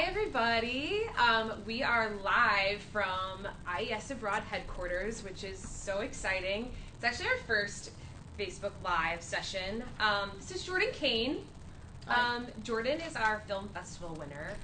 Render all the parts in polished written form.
everybody. We are live from IES Abroad headquarters, which is so exciting. It's actually our first Facebook Live session. This is Jordan Cain. Jordan is our film festival winner.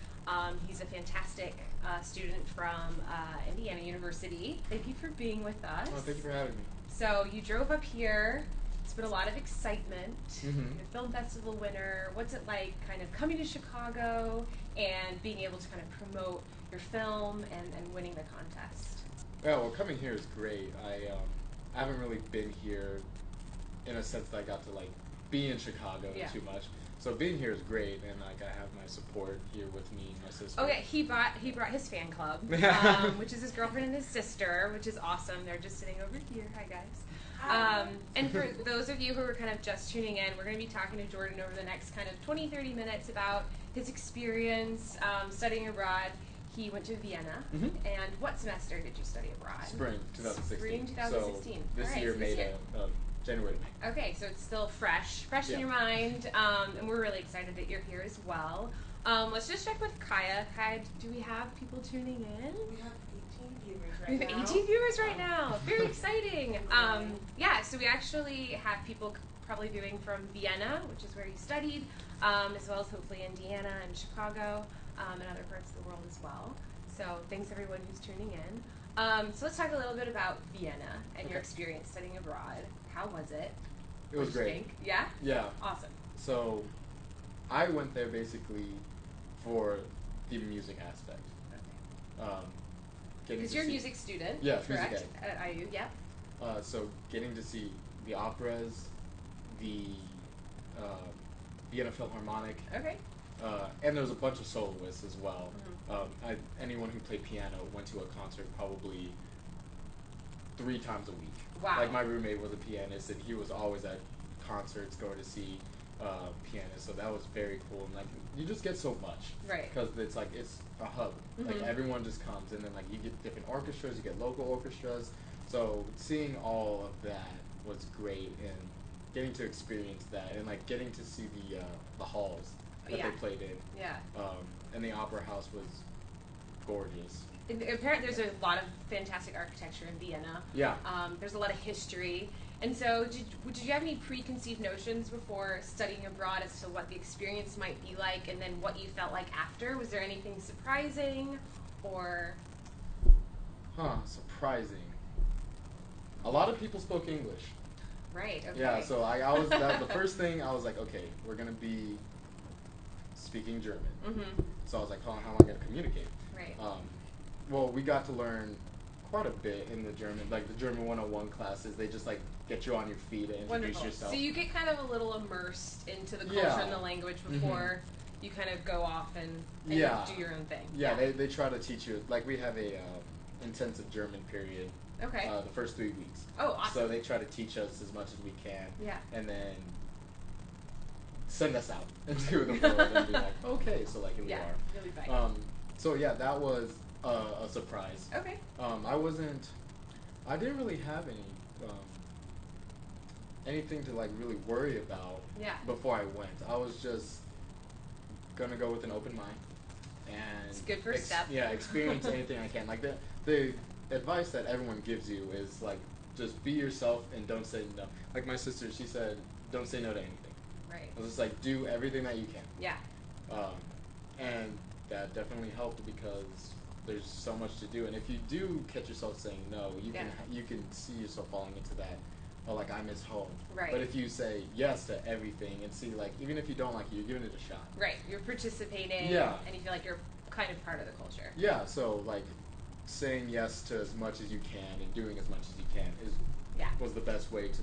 He's a fantastic student from Indiana University. Thank you for being with us. Oh, thank you for having me. So you drove up here. It's been a lot of excitement. Mm-hmm. You're a film festival winner. What's it like kind of coming to Chicago and being able to kind of promote your film and winning the contest? Well, coming here is great. I haven't really been here in a sense that I got to like be in Chicago too much. So being here is great, and like I have my support here with me, my sister. Okay, he brought his fan club, which is his girlfriend and his sister, which is awesome. They're just sitting over here. Hi guys. And for those of you who are kind of just tuning in, we're going to be talking to Jordan over the next kind of 20-30 minutes about his experience studying abroad. He went to Vienna, and what semester did you study abroad? Spring 2016. Spring 2016. So this year made of January to May. Okay, so it's still fresh in your mind, and we're really excited that you're here as well. Let's just check with Kaya. Kaya, do we have people tuning in? We have 18 viewers right now. We have 18 viewers right now. Very exciting. Yeah, so we actually have people probably viewing from Vienna, which is where you studied, as well as hopefully Indiana and Chicago, and other parts of the world as well. So thanks everyone who's tuning in. So let's talk a little bit about Vienna and your experience studying abroad. How was it? It was great. Think? Yeah? Yeah. Awesome. So I went there basically for the music aspect. Okay. Because you're a music student, correct? Music at IU, yep. So getting to see the operas, the Vienna Philharmonic. Okay. And there was a bunch of soloists as well. Anyone who played piano went to a concert probably 3 times a week. Wow. Like my roommate was a pianist, and he was always at concerts going to see pianists. So that was very cool. And like you just get so much, right? Because it's like it's a hub. Like everyone just comes, and then like you get different orchestras, you get local orchestras. So seeing all of that was great, and getting to experience that, and like getting to see the halls that they played in. Yeah. And the opera house was gorgeous. Apparently, there's a lot of fantastic architecture in Vienna. Yeah. There's a lot of history. And so, did you have any preconceived notions before studying abroad as to what the experience might be like, and then what you felt like after? Was there anything surprising, or? Surprising. A lot of people spoke English. Right. Okay. Yeah. So I was the first thing I was like, okay, we're gonna be speaking German. So I was like, how am I gonna communicate? Right. Well, we got to learn quite a bit in the German, like the German 101 classes. They just like get you on your feet and introduce yourself. So you get kind of a little immersed into the culture and the language before you kind of go off and do your own thing. Yeah, they try to teach you. Like we have a intensive German period. Okay. The first 3 weeks. Oh, awesome. So they try to teach us as much as we can. Yeah. And then send us out into the world and be like, okay, so like here we are. Really fun. So yeah, that was a surprise. Okay. I didn't really have anything to like really worry about before I went. I was just gonna go with an open mind and it's a good first step. Yeah, experience anything I can. Like the advice that everyone gives you is like just be yourself and don't say no. Like my sister, she said, don't say no to anything. Right. I was just like, do everything that you can. Yeah. And that definitely helped because there's so much to do. And if you do catch yourself saying no, you can see yourself falling into that. Oh, like I miss home. Right. But if you say yes to everything and see, like, even if you don't like it, you're giving it a shot. Right. You're participating. Yeah. And you feel like you're kind of part of the culture. Yeah. So like saying yes to as much as you can and doing as much as you can was the best way to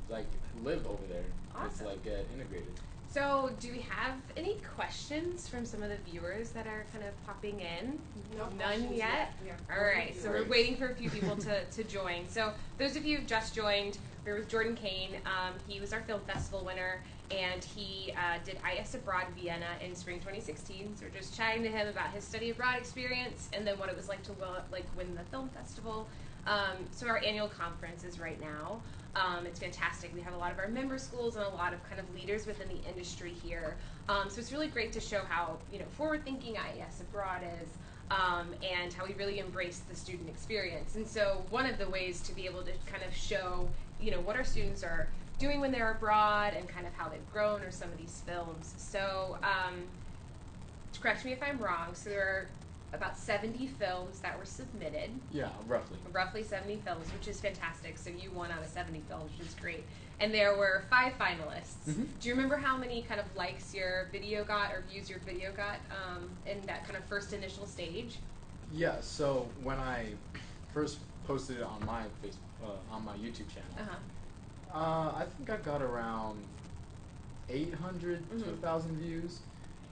like live over there. Awesome. It's like get integrated. So, do we have any questions from some of the viewers that are kind of popping in? No None yet? All right, so we're waiting for a few people to join. So, those of you who've just joined, we're with Jordan Cain. He was our film festival winner, and he did IES Abroad Vienna in spring 2016. So, we're just chatting to him about his study abroad experience and then what it was like to win the film festival. So, our annual conference is right now. It's fantastic. We have a lot of our member schools and a lot of kind of leaders within the industry here. So it's really great to show how forward-thinking IES Abroad is, and how we really embrace the student experience. And so one of the ways to be able to kind of show what our students are doing when they're abroad and kind of how they've grown are some of these films. So correct me if I'm wrong, so there are about 70 films that were submitted. Yeah, roughly. Roughly 70 films, which is fantastic. So you won out of 70 films, which is great. And there were 5 finalists. Mm-hmm. Do you remember how many kind of likes your video got or views your video got in that kind of first initial stage? Yeah, so when I first posted it on my on my YouTube channel, I think I got around 800 to 1,000 views,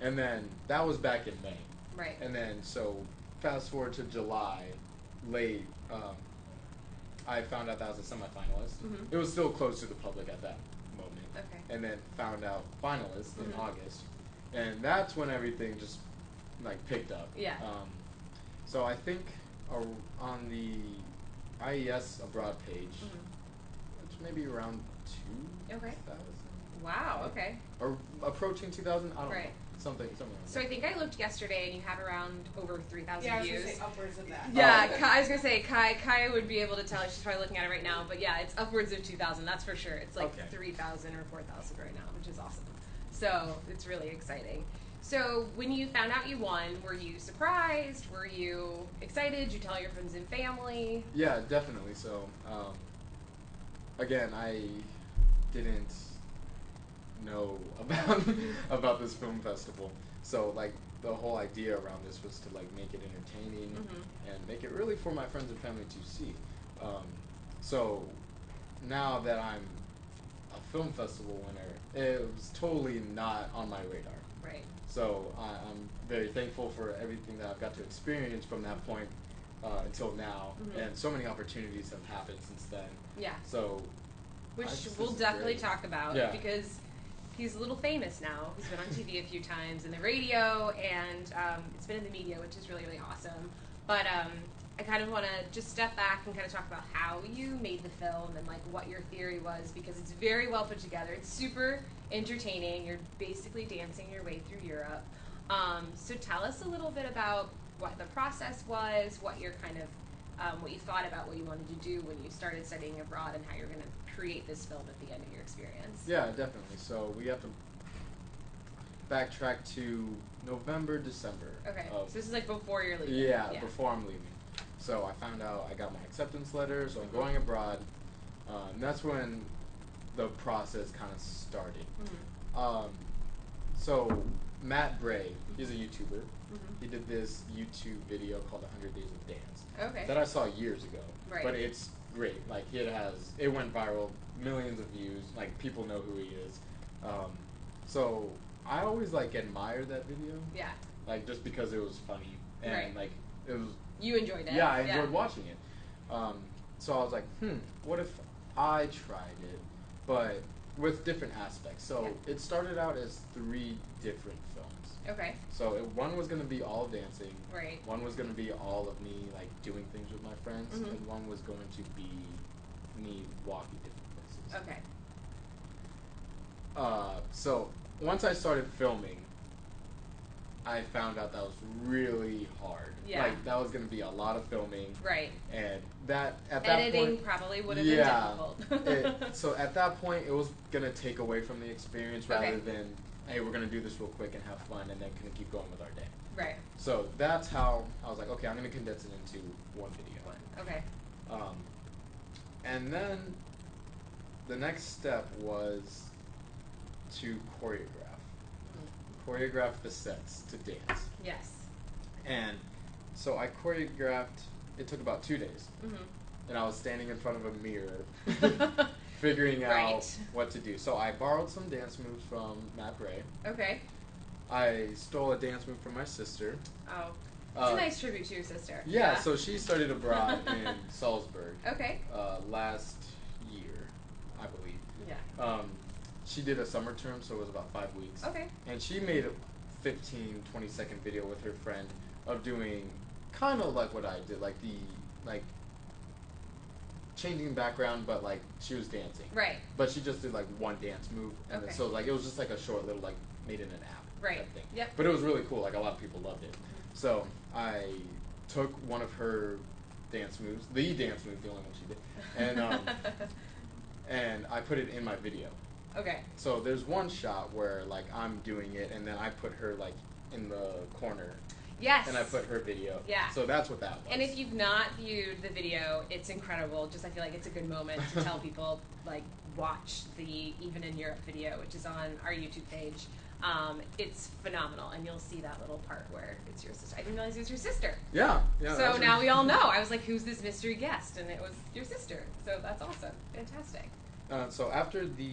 and then that was back in May. Right. And then so fast forward to July, late, I found out that I was a semifinalist. It was still closed to the public at that moment. Okay. And then found out finalist in August, and that's when everything just like picked up. Yeah. So I think on the IES Abroad page, it's maybe around 2,000. Wow. Okay. Or approaching 2,000. I don't know. Something like So that. I think I looked yesterday, and you had around over 3,000 Yeah, I was views. gonna say upwards of that. Yeah, Oh, okay. I was gonna say Kai would be able to tell. She's probably looking at it right now, but yeah, it's upwards of 2,000. That's for sure. It's like 3,000 or 4,000 right now, which is awesome. So it's really exciting. So when you found out you won, were you surprised? Were you excited? Did you tell your friends and family? Yeah, definitely. So again, I didn't know about this film festival, so like the whole idea around this was to like make it entertaining and make it really for my friends and family to see. So now that I'm a film festival winner, it was totally not on my radar. Right. So I'm very thankful for everything that I've got to experience from that point until now, and so many opportunities have happened since then. Yeah. So which this we'll is definitely great. talk about because he's a little famous now. He's been on TV a few times, in the radio, and it's been in the media, which is really, really awesome. But I kind of want to just step back and kind of talk about how you made the film and like what your theory was, because it's very well put together. It's super entertaining. You're basically dancing your way through Europe. So tell us a little bit about what the process was, what your kind of what you thought about what you wanted to do when you started studying abroad, and how you're going to create this film at the end of your experience. Yeah, definitely. So we have to backtrack to November, December. Okay. So this is like before you're leaving. Yeah, before I'm leaving. So I found out I got my acceptance letter, so I'm going abroad. And that's when the process kind of started. So Matt Bray, he's a YouTuber. He did this YouTube video called 100 Days of Dance. Okay. That I saw years ago. Right. But it's great. Like it went viral, millions of views. Like people know who he is. So I always like admire that video. Yeah. Like just because it was funny and like it was. You enjoyed it. Yeah, I enjoyed watching it. So I was like, what if I tried it, but with different aspects? So it started out as 3 different films. Okay. So one was going to be all dancing. Right. One was going to be all of me like doing things with my friends, and one was going to be me walking different places. Okay. So once I started filming, I found out that was really hard. Yeah. Like that was going to be a lot of filming. Right. And that at that editing point, probably would have been difficult. So at that point, it was going to take away from the experience rather than, hey, we're going to do this real quick and have fun and then kind of keep going with our day. Right. So that's how I was like, okay, I'm going to condense it into one video. Okay. And then the next step was to choreograph the sets to dance. Yes. And so I choreographed, it took about 2 days. And I was standing in front of a mirror figuring out what to do. So I borrowed some dance moves from Matt Bray. Okay. I stole a dance move from my sister. Oh. It's a nice tribute to your sister. Yeah, so she studied abroad in Salzburg. Okay. Last year, I believe. Yeah. She did a summer term, so it was about 5 weeks. Okay. And she made a 15, 20-second video with her friend of doing kind of like what I did, like changing background, but like she was dancing. Right. But she just did like one dance move, and Okay. so like it was just like a short little like made in an app Right. type thing. Yep. But it was really cool. Like a lot of people loved it. So I took one of her dance moves, the dance move, the only one she did, and I put it in my video. Okay. So there's one shot where like I'm doing it, and then I put her like in the corner. Yes. And I put her video. Yeah. So that's what that was. And if you've not viewed the video, it's incredible. Just I feel like it's a good moment to tell people, like, watch the Even in Europe video, which is on our YouTube page. It's phenomenal, and you'll see that little part where it's your sister. I didn't realize it was your sister. Yeah. So now we all know. I was like, who's this mystery guest? And it was your sister. So that's awesome. Fantastic. So after the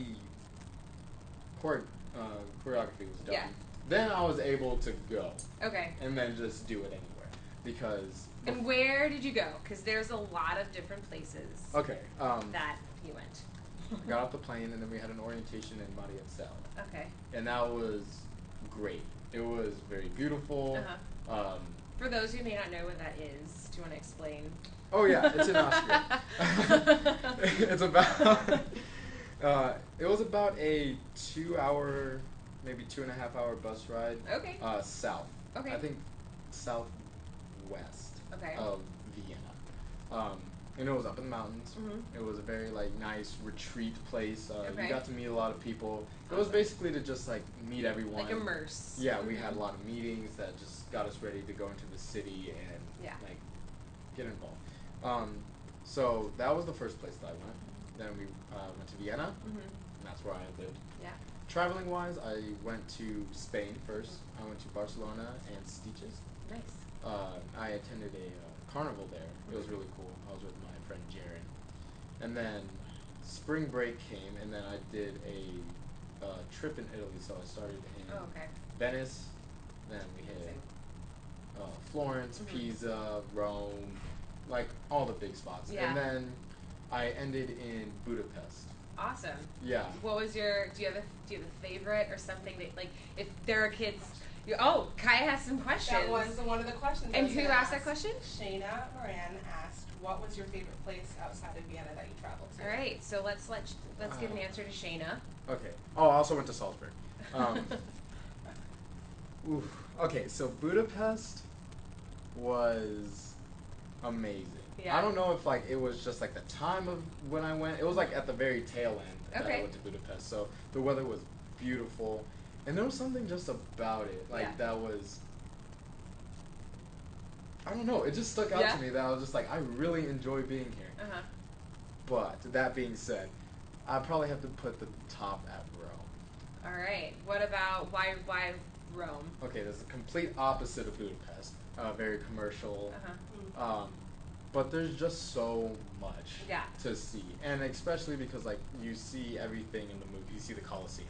choreography was done, Yeah. then I was able to go Okay. and then just do it anywhere because. And where did you go? Because there's a lot of different places Okay. that you went. I got off the plane and then we had an orientation in Maria Cell. Okay. And that was great. It was very beautiful. Uh-huh. For those who may not know what that is, do you want to explain? Oh yeah, it's in Austria. It's about. It was about a 2-hour, maybe 2.5-hour bus ride. Okay. South. Okay. I think southwest Okay. of Vienna. And it was up in the mountains. Mhm. It was a very like nice retreat place. Okay. You got to meet a lot of people. It was basically to just like meet everyone. Like immerse. Yeah, we had a lot of meetings that just got us ready to go into the city and like get involved. So that was the first place that I went. Then we went to Vienna, and that's where I lived. Yeah. Traveling wise, I went to Spain first. I went to Barcelona and Stitches. Nice. I attended a carnival there. It was really cool. I was with my friend Jaron. And then spring break came, and then I did a trip in Italy. So I started in Venice, then we hit Florence, Pisa, Rome, like all the big spots. Yeah. And then I ended in Budapest. Awesome. Yeah. What was your? Do you have a favorite or something that like if there are kids? Kaya has some questions. That was one of the questions. And who asked that question? Shayna Moran asked, "What was your favorite place outside of Vienna that you traveled to?" All right, so let's give an answer to Shayna. Okay. Oh, I also went to Salzburg. Okay, so Budapest was amazing. Yeah. I don't know if like it was just like the time of when I went. It was like at the very tail end that I went to Budapest. So the weather was beautiful, and there was something just about it that was. I don't know. It just stuck out to me that I was just like, I really enjoy being here. Uh-huh. But that being said, I probably have to put the top at Rome. All right. What about why Rome? Okay, there's the complete opposite of Budapest. Very commercial. Uh-huh. But there's just so much to see, and especially because like you see everything in the movie. You see the Colosseum.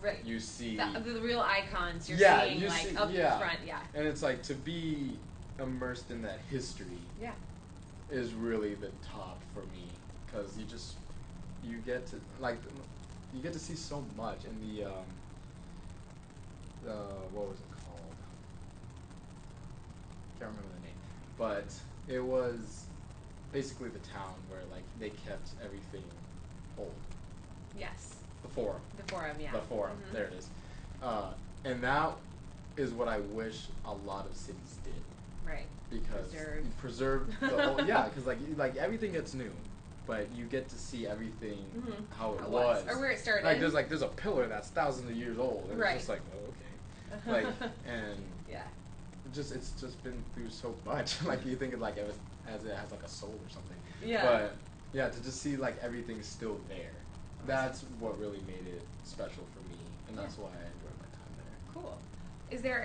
Right. You see the real icons. You're seeing you like see, up front. Yeah. And it's like to be immersed in that history. Yeah. Is really the top for me because you get to see so much in the what was it called? Can't remember the name, but it was basically the town where like they kept everything old. Yes. The Forum. The Forum, yeah. The Forum. Mm-hmm. There it is. And that is what I wish a lot of cities did. Right. Because you preserve the old, because like everything gets new, but you get to see everything how it was or where it started. Like there's a pillar that's thousands of years old, and it's just like okay, like and it's just been through so much. Like you think it like it has like a soul or something. Yeah. But to just see like everything's still there, that's what really made it special for me, and that's why I enjoyed my time there. Cool.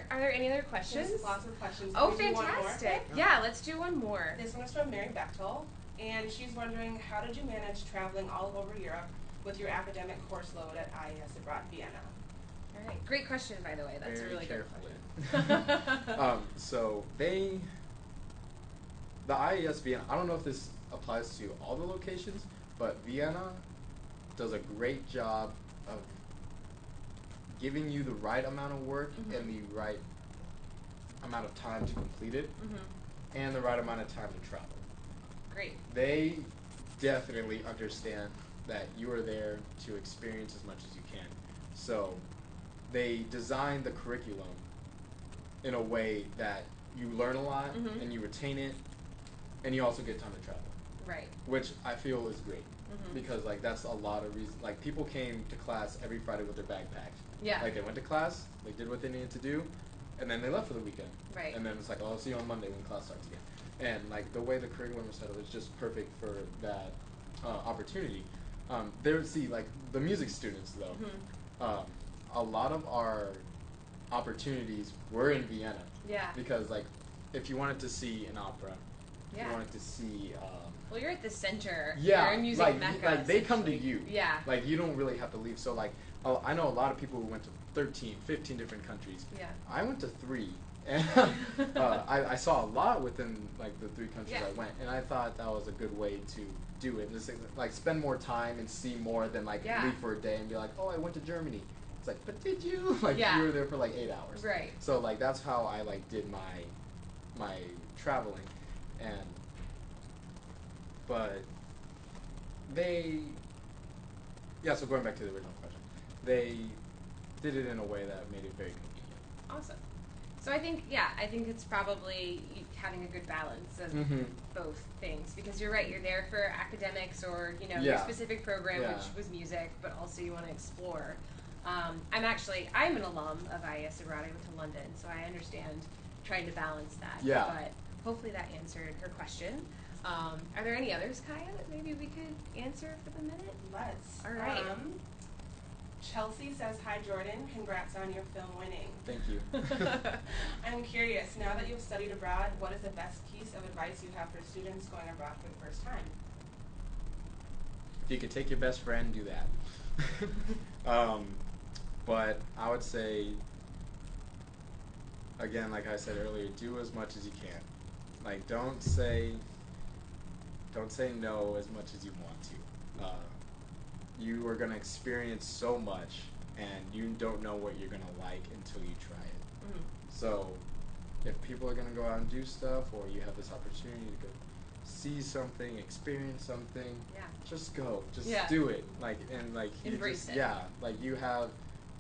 Are there any other questions? There's lots of questions. Oh, Can we do one more? fantastic! Yeah, let's do one more. This one is from Mary Bechtel, and she's wondering, how did you manage traveling all over Europe with your academic course load at IES Abroad Vienna? All right, great question, by the way. That's Very a really carefully. good question. So the IES Vienna, I don't know if this applies to all the locations, but Vienna does a great job of giving you the right amount of work and the right amount of time to complete it and the right amount of time to travel. Great. They definitely understand that you are there to experience as much as you can. So they design the curriculum in a way that you learn a lot Mhm. and you retain it, and you also get time to travel, Right. which I feel is great Mhm. because like that's a lot of reason. Like people came to class every Friday with their backpacks. Yeah. Like they went to class, they did what they needed to do, and then they left for the weekend. Right. And then it's like, oh, I'll see you on Monday when class starts again. And like the way the curriculum was set up is just perfect for that opportunity. Like the music students though, Mhm. a lot of our opportunities were in Vienna. Yeah. Because like, if you wanted to see an opera, if Yeah. you wanted to see. Well, you're at the center. Yeah, You're in music like, mecca. like they come to essentially. you. Yeah. Like you don't really have to leave. So like, I know a lot of people who went to 13, 15 different countries. Yeah. I went to 3, and I saw a lot within like the 3 countries Yeah. I went, and I thought that was a good way to do it. Just like spend more time and see more than like Yeah. leave for a day and be like, oh, I went to Germany. It's like, but did you? Like Yeah. you were there for like 8 hours. Right. So like that's how I like did my traveling, but so going back to the original question, they did it in a way that made it very convenient. Awesome. So I think it's probably having a good balance of Mm-hmm. both things, because you're right, you're there for academics or your Yeah. specific program, Yeah. which was music, but also you want to explore. I'm an alum of IES Abroad. I went to London, so I understand trying to balance that. Yeah. But hopefully that answered her question. Are there any others, Kaya, that maybe we could answer for the minute? Let's. All right. Chelsea says, hi Jordan, congrats on your film winning. Thank you. I'm curious, now that you've studied abroad, what is the best piece of advice you have for students going abroad for the first time? If you could take your best friend, do that. But I would say, again, like I said earlier, do as much as you can. Like don't say no as much as you want to. You are going to experience so much, and you don't know what you're going to like until you try it. Mm-hmm. So if people are going to go out and do stuff, or you have this opportunity to go see something, experience something, Yeah. just go. Just Yeah. do it. You Embrace just, it. Yeah, like you have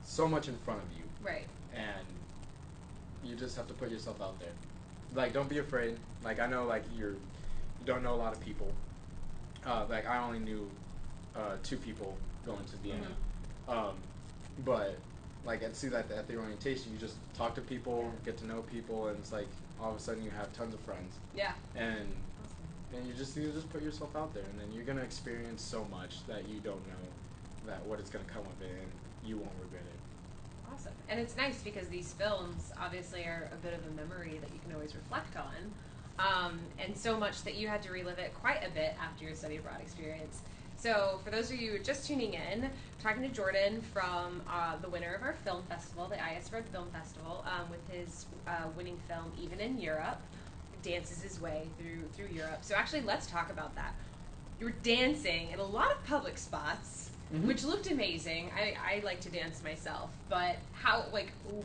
so much in front of you. Right. And you just have to put yourself out there. Like, don't be afraid. Like, I know, like, you don't know a lot of people. Like, I only knew 2 people going to Vienna. Mm-hmm. But, like, at the orientation, you just talk to people, get to know people, and it's like, all of a sudden you have tons of friends. Yeah. And you just put yourself out there, and then you're going to experience so much that you don't know what it's going to come of it, and you won't regret it. Awesome. And it's nice because these films obviously are a bit of a memory that you can always reflect on, and so much that you had to relive it quite a bit after your study abroad experience. So for those of you just tuning in, talking to Jordan from the winner of our film festival, the IES Abroad Film Festival, with his winning film, Even in Europe, dances his way through Europe. So actually, let's talk about that. You were dancing in a lot of public spots, Mm-hmm. which looked amazing. I like to dance myself, but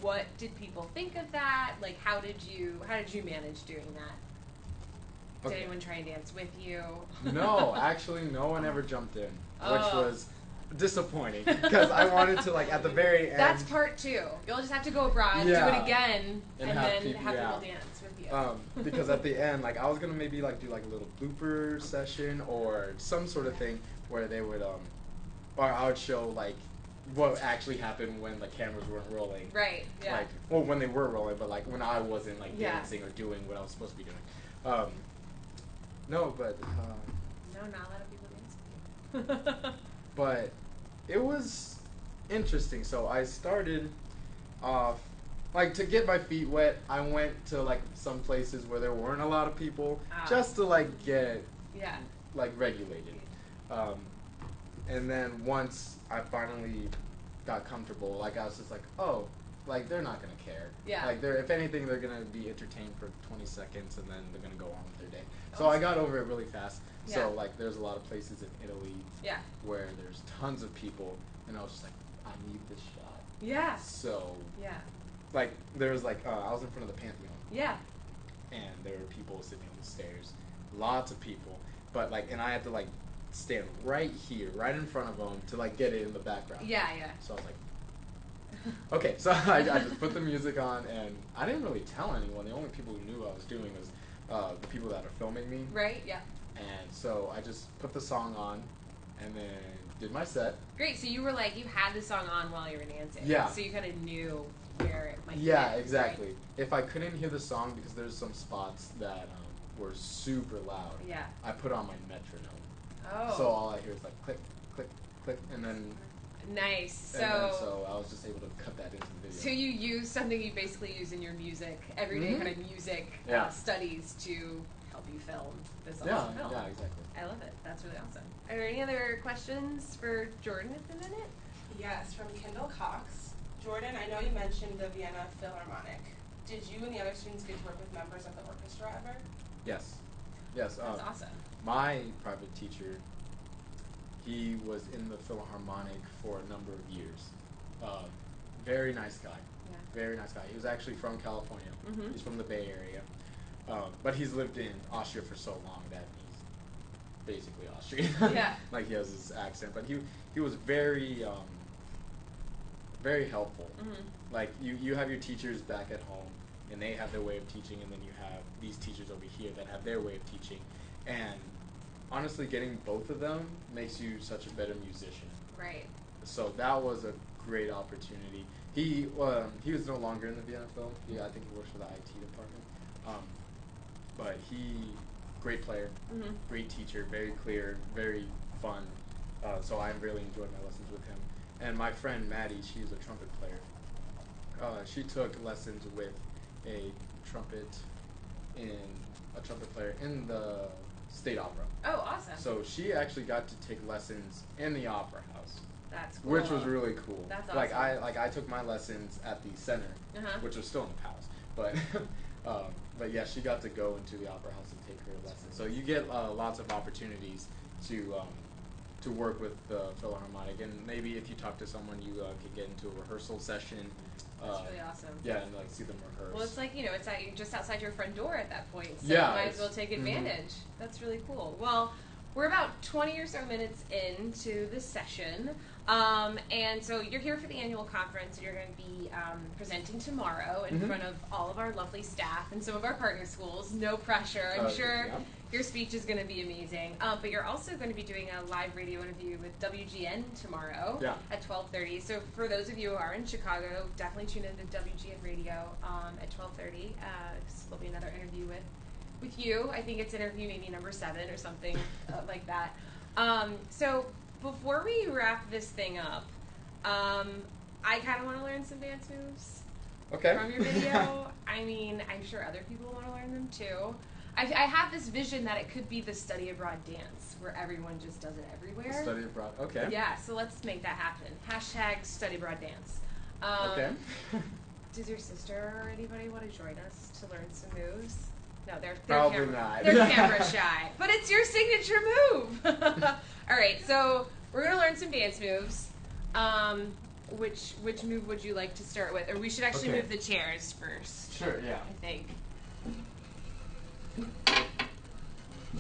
what did people think of that? Like, how did you manage doing that? Did anyone try and dance with you? No, actually, no one ever jumped in, which Oh. was disappointing because I wanted to, like, at the very end. That's part 2. You'll just have to go abroad, Yeah. do it again, and have then people- have yeah. people dance with you. Because at the end, like, I was gonna maybe like do like a little blooper session or some sort of thing where they would or I would show like what actually happened when the cameras weren't rolling. Right. Yeah. Like, well, when they were rolling, but like when I wasn't like Yeah. dancing or doing what I was supposed to be doing. No, but no, not a lot of people dance with you. but it was interesting. So I started off, like, to get my feet wet, I went to like some places where there weren't a lot of people, just to like get Yeah. like regulated. And then once I finally got comfortable, like I was just like, oh, like they're not gonna care. Yeah. Like if anything, they're gonna be entertained for 20 seconds and then they're gonna go on with their day. So I got over it really fast. Yeah. So like there's a lot of places in Italy Yeah. where there's tons of people, and I was just like, I need this shot. Yeah. So Yeah. like there was like I was in front of the Pantheon, Yeah. and there were people sitting on the stairs, lots of people, but like, and I had to like stand right here, right in front of them to like get it in the background. Yeah, yeah. So I was like, okay, so I just put the music on, and I didn't really tell anyone. The only people who knew what I was doing was the people that are filming me. Right, yeah. And so I just put the song on, and then did my set. Great, so you were like, you had the song on while you were dancing. Yeah. So you kind of knew where it might Yeah, fit, exactly. right? If I couldn't hear the song, because there's some spots that were super loud, Yeah. I put on my metronome. Oh. So all I hear is like click, click, click, and then... Nice. And then, so I was just able to cut that into the video. So you use something you basically use in your music, everyday kind of music studies to help you film this awesome film. Yeah, exactly. I love it. That's really awesome. Are there any other questions for Jordan at the minute? Yes, from Kendall Cox. Jordan, I know you mentioned the Vienna Philharmonic. Did you and the other students get to work with members of the orchestra ever? Yes. Yes. That's awesome. My private teacher, he was in the Philharmonic for a number of years. Very nice guy. Yeah. Very nice guy. He was actually from California. Mm-hmm. He's from the Bay Area. But he's lived in Austria for so long that he's basically Austrian. Yeah. Like he has his accent. But he was very very helpful. Mm-hmm. Like you have your teachers back at home, and they have their way of teaching, and then you have these teachers over here that have their way of teaching. And honestly, getting both of them makes you such a better musician. Right. So that was a great opportunity. He was no longer in the Vienna Film. I think he works for the IT department. But great player, great teacher, very clear, very fun. So I really enjoyed my lessons with him. And my friend Maddie, she's a trumpet player. She took lessons with a trumpet player in the State Opera. Oh, awesome. So she actually got to take lessons in the Opera House. That's cool. Which was really cool. That's awesome. I took my lessons at the center, which was still in the palace, but yeah, she got to go into the Opera House and take her lessons. So you get lots of opportunities to work with the Philharmonic, and maybe if you talk to someone, you could get into a rehearsal session. That's really awesome. Yeah, and like see them rehearse. Well, it's like, it's just outside your front door at that point, so yeah, you might as well take advantage. That's really cool. Well, we're about 20 or so minutes into this session, and so you're here for the annual conference, and you're going to be presenting tomorrow in front of all of our lovely staff and some of our partner schools. No pressure. I'm sure your speech is going to be amazing. But you're also going to be doing a live radio interview with WGN tomorrow at 12:30. So for those of you who are in Chicago, definitely tune in to WGN Radio at 12:30. There'll be another interview with you. I think it's interview maybe number 7 or something like that. So before we wrap this thing up, I kind of want to learn some dance moves from your video. I mean, I'm sure other people want to learn them too. I have this vision that it could be the study abroad dance, where everyone just does it everywhere. Study abroad, okay. Yeah, so let's make that happen. # study abroad dance. Okay. Does your sister or anybody want to join us to learn some moves? No, they're Probably camera, not. They're camera shy, but it's your signature move. All right, so we're gonna learn some dance moves. Which move would you like to start with, or we should actually move the chairs first? Sure. Yeah. I think. I'm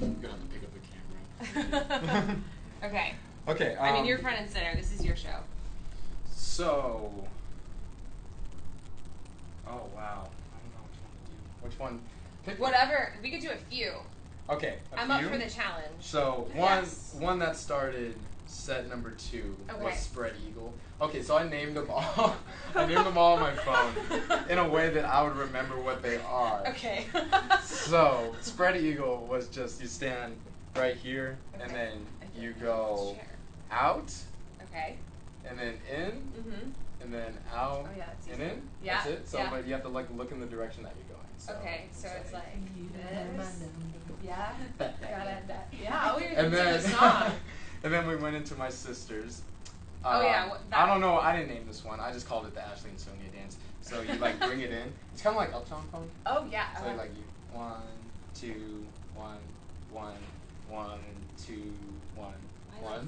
gonna have to pick up the camera. Okay. Okay. I mean, you're front and center. This is your show. So. Oh wow. I don't know which one to do. Which one? Pick Whatever. We could do a few. Okay. I'm up for the challenge. So one that started set number 2 was Spread Eagle. Okay, so I named them all. I named them all on my phone in a way that I would remember what they are. Okay. So Spread Eagle was just you stand right here and then you go out. Okay. And then in. And then out. Oh yeah, that's easy. And in. Yeah. That's it. So but you have to like look in the direction that you're going. So okay, so it's like this. Yeah. Got it. Yeah. Oh, you're and into then the song. and then we went into my sister's. I don't know. I didn't name this one. I just called it the Ashley and Sonia dance. So you like bring it in. It's kind of like Uptown Funk. Oh yeah. So like you 1, 2, 1, 1, 1, 2, 1, 1. I like that one.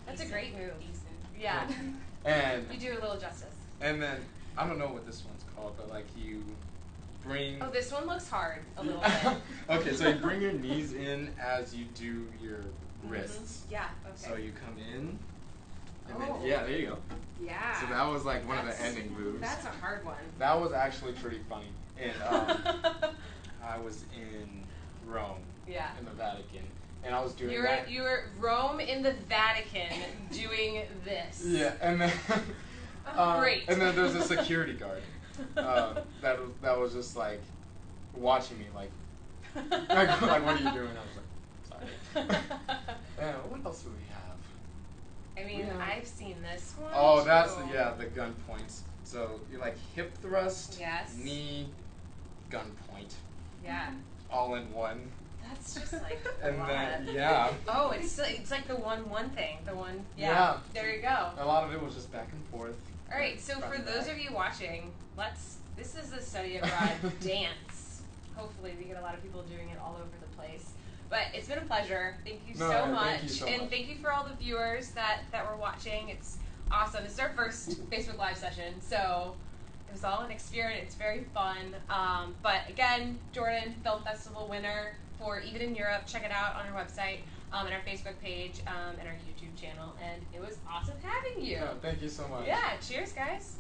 That's a great move. Decent. Yeah. And you do a little justice. And then I don't know what this one's called, but like you bring. Oh, this one looks hard a little bit. Okay, so you bring your knees in as you do your wrists. Yeah. Okay. So you come in, and Oh. then there you go. Yeah. So that was like one of the That's- ending moves. That's a hard one. That was actually pretty funny. And I was in Rome, Yeah. in the Vatican, and I was doing You were Rome in the Vatican doing this. Yeah, and then Great. And then there's a security guard that was just like watching me like what are you doing? I was like, sorry. And what else do we have? I mean, Yeah. I've seen this one. Oh, that's too. the gun points. So you like hip thrust, Yes. knee, gun point, Yeah. all in one. That's just like a And lot. then yeah, Oh, it's like the one thing. The one. Yeah. Yeah. There you go. a lot of it was just back and forth. All right. So front for and those back. of you watching, this is the study abroad dance. Hopefully, we get a lot of people doing it all over the place. But it's been a pleasure. Thank you No, so thank much, you so and much. thank you for all the viewers that were watching. It's awesome. This is our first Facebook Live session, so it was all an experience. Very fun. But again, Jordan, Film Festival winner for Even in Europe. Check it out on our website, and our Facebook page, and our YouTube channel. And it was awesome having you. No, thank you so much. Yeah. Cheers, guys.